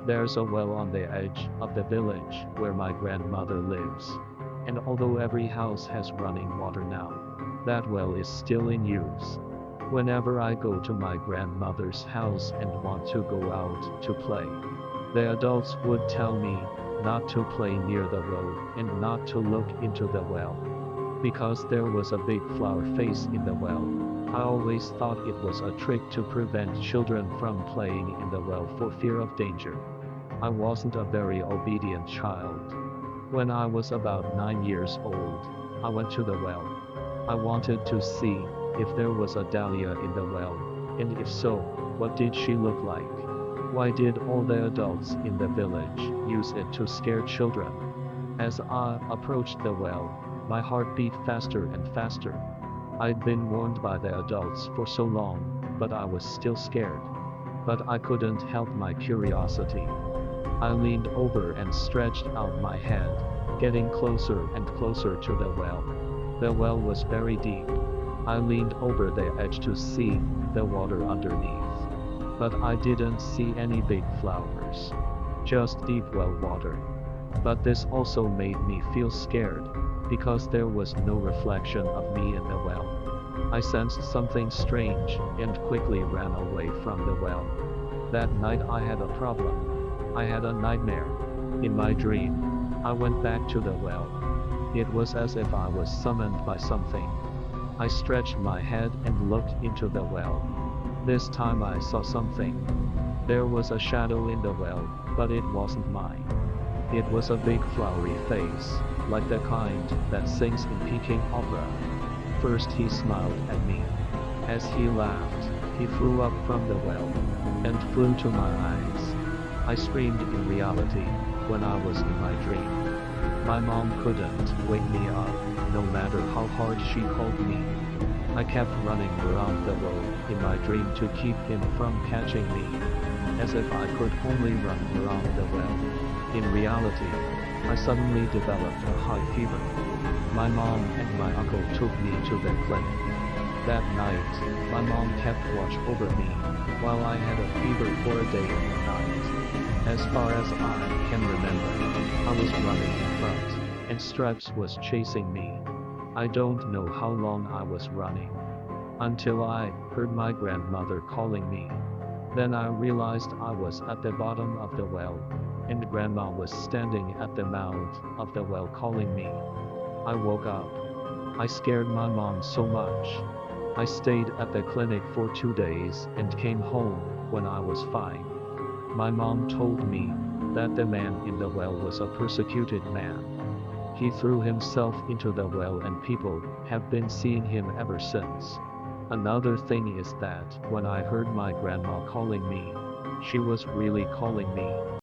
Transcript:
There's a well on the edge of the village where my grandmother lives. And although every house has running water now, that well is still in use. Whenever I go to my grandmother's house and want to go out to play, the adults would tell me not to play near the road and not to look into the well, because there was a big flower face in the well. I always thought it was a trick to prevent children from playing in the well for fear of danger. I wasn't a very obedient child. When I was about 9 years old, I went to the well. I wanted to see if there was a dahlia in the well, and if so, what did she look like? Why did all the adults in the village use it to scare children? As I approached the well, my heart beat faster and faster. I'd been warned by the adults for so long, but I was still scared. But I couldn't help my curiosity. I leaned over and stretched out my head, getting closer and closer to the well. The well was very deep. I leaned over the edge to see the water underneath. But I didn't see any big flowers. Just deep well water. But this also made me feel scared, because there was no reflection of me in the well. I sensed something strange and quickly ran away from the well. That night I had a problem. I had a nightmare. In my dream, I went back to the well. It was as if I was summoned by something. I stretched my head and looked into the well. This time I saw something. There was a shadow in the well, but it wasn't mine. It was a big flowery face, like the kind that sings in Peking opera. First he smiled at me. As he laughed, he flew up from the well, and flew to my eyes. I screamed in reality, when I was in my dream. My mom couldn't wake me up, no matter how hard she called me. I kept running around the road in my dream to keep him from catching me, as if I could only run around the well. In reality, I suddenly developed a high fever. My mom and my uncle took me to the clinic. That night, my mom kept watch over me, while I had a fever for a day and a night. As far as I can remember, I was running in front, and Stripes was chasing me. I don't know how long I was running, until I heard my grandmother calling me. Then I realized I was at the bottom of the well, and Grandma was standing at the mouth of the well calling me. I woke up. I scared my mom so much. I stayed at the clinic for 2 days and came home when I was 5. My mom told me that the man in the well was a persecuted man. He threw himself into the well and people have been seeing him ever since. Another thing is that when I heard my grandma calling me, she was really calling me.